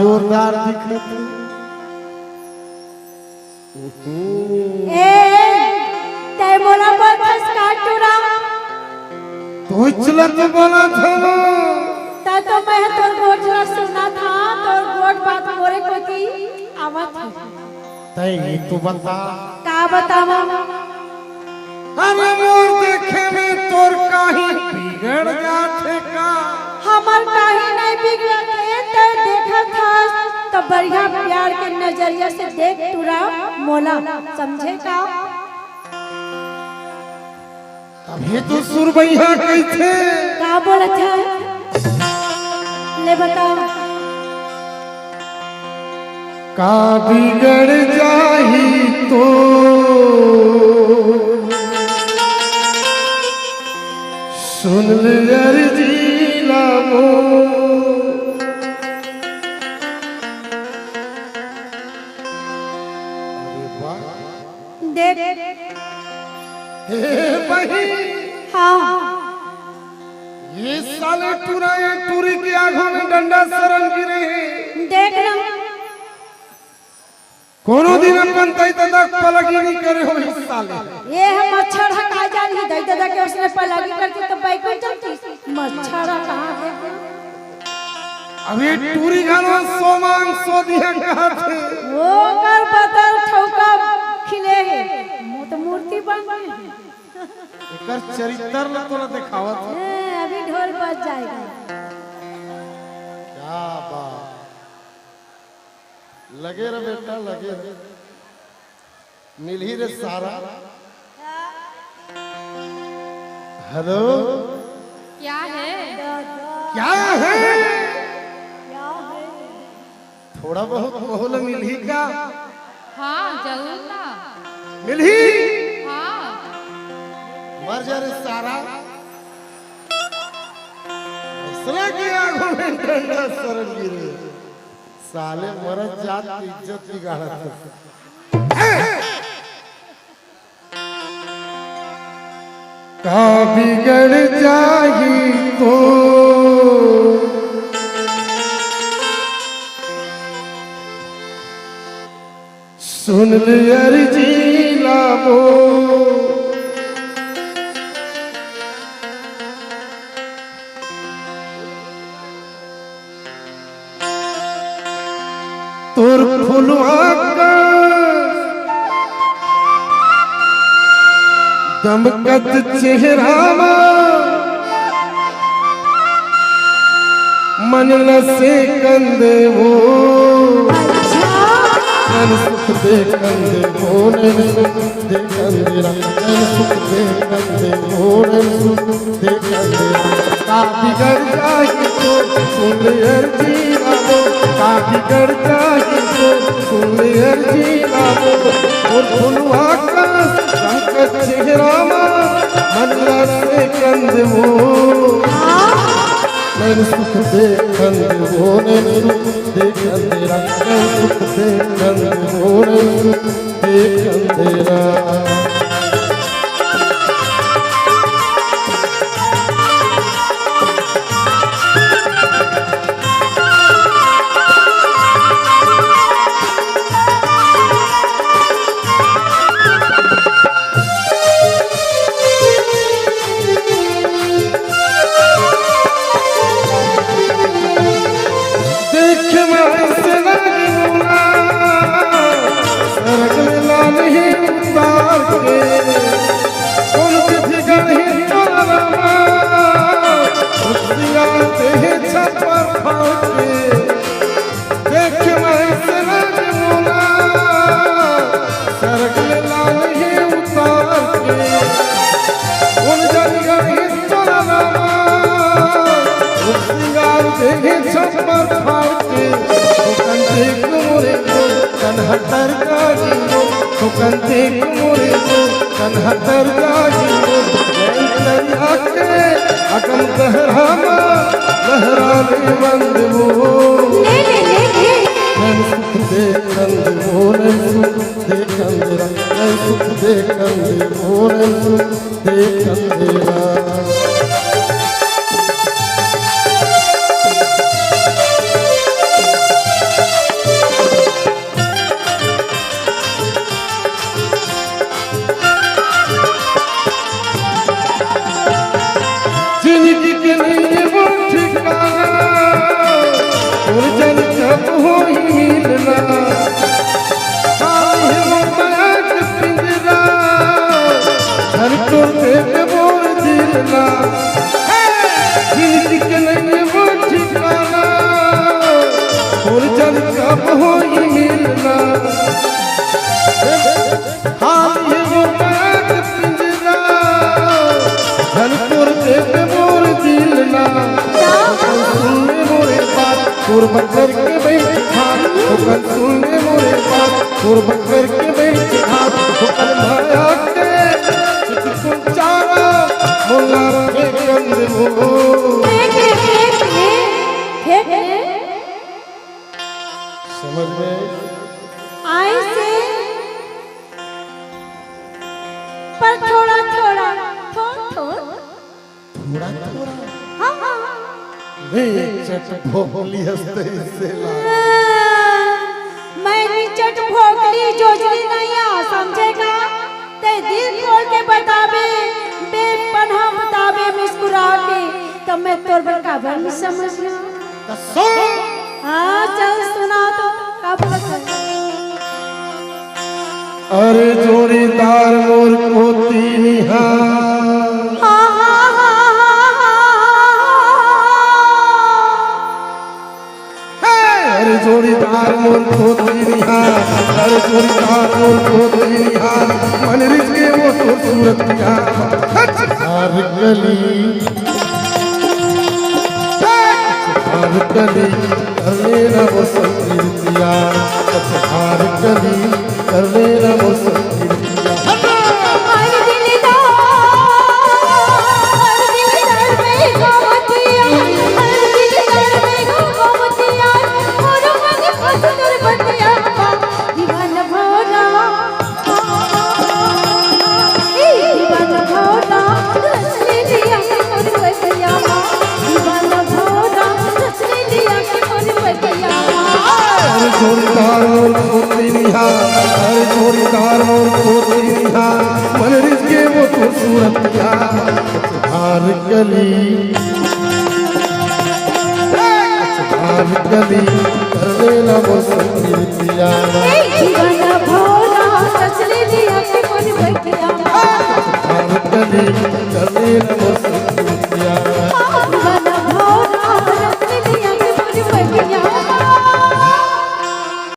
जोरदार दिखत ते मोला पर फसका टूरा तो चलत बोला था तो मैं तोर गोट ना सुना था तोर गोट बात मोरे को की आवत तई तू बता का बतावा अरे मोर देखे में तोर काहे बिगड़ जाथे का हमर काहे नहीं बिगड़ते ते देखा था तो बढ़िया प्यार के नजरिया से देख टूरा मोला समझे का अभी तो सुरबैया कैथे का बोलत है ले बताओ का बिगड़ जाही तो सुन ले अर्जी लामो देख हे बही हाँ ये साले टूरी के आंखों में डंडा सरन गिरे हैं देख ना कोनो दिन अपन तई तक पलगी नहीं करे हो इस साले ये है मच्छर हटा जानी दई दादा के उसने पलगी करके तो बाइक में चलती मच्छर कहां है अभी टूरी घनो सो मांग सो दिया कहा थे वो कर बदल ठौका खिले तो मूर्ति बन गई एकर चरित्र ल तोला दिखावत है अभी ढोल बज जाएगा क्या बात लगे रे बेटा लगे रे मिल ही रे सारा हेलो क्या है? क्या है थोड़ा बहुत मोहल मिल ही का हाँ जरूर ना। मिल ही हाँ मर जा रे सारा इसलिए कि आंखों में डंडा सरन गिरे साले मरद जात की इज्जत बिगाड़त है का बिगड़ जाही तो सुन ले अर्जी लामो तोर फुलवा का दमकत चेहरा मन से कंदे वो सुख दे कंदे मोने सुख दे कंदे सुख दे कंदे मोने सुख दे कंदे का बिगड़ जाए तो सुन अर्जी लामो का बिगड़ जाए तो सुन अर्जी लामो और फुलवा का संकट चेहरा मन से कंदे वो नैन सुख दे कंद वो नैन सुख दे कंदेरा नैन सुख दे कंद वो नैन सुख दे कंदेरा कंते मोरे को कन्हतर गाजी दरिया के अगम गहरामा लहराने बंद वो नैन सुख दे कंद वो नैन सुख दे कंदेरा नैन सुख दे कंदे वो नैन सुख दे कंदेरा जल कब हो मिलना हाल ये वो बात पिंजरा झलपुर देख मोर दिलना सुनने मोरे बात तोर बकर के बैठ हाथ ठोकर सुनने मोरे बात तोर बकर के बैठ हाथ ठोकर माया के चिकन चारा मोला के कंद मो समझ में आई से पर थोड़ा थोड़ा थोड़ा थोड़ा हाँ हाँ नहीं चट भोली हंसते इससे ला मैं निचट भोगली जोजली नहीं आ समझेगा ते दिल खोल के बतावे बेपनाह बतावे मुस्कुरा के तो मैं तोर बड़का भर समझना हाँ चल सुना तो का बोलत है अरे जोड़ीदार मोर पोती निहा अरे जोड़ीदार मोर पोती निहा अरे जोड़ीदार मोर पोती निहा मन रिझके वो तो सूरत का हर गली कर लेना वो संकीर्तिया हर गली कर लेना वो संकीर्तिया हर दिलदार में गोमतिया हर दिलदार में गोमतिया और मन फसदर बतिया दीवान भोला दीवान भोला रसले लिया मन बतिया दीवान भोला रसले लिया मन बतिया अरे जोड़ीदार मोर पोती निहा अरे जोड़ीदार मोर पोती निहा मन रिझके वो तो सूरतिया हर गली कर लेना वो संकीर्तिया दीवाना भोला रसले लिया मन बतिया हर गली कर लेना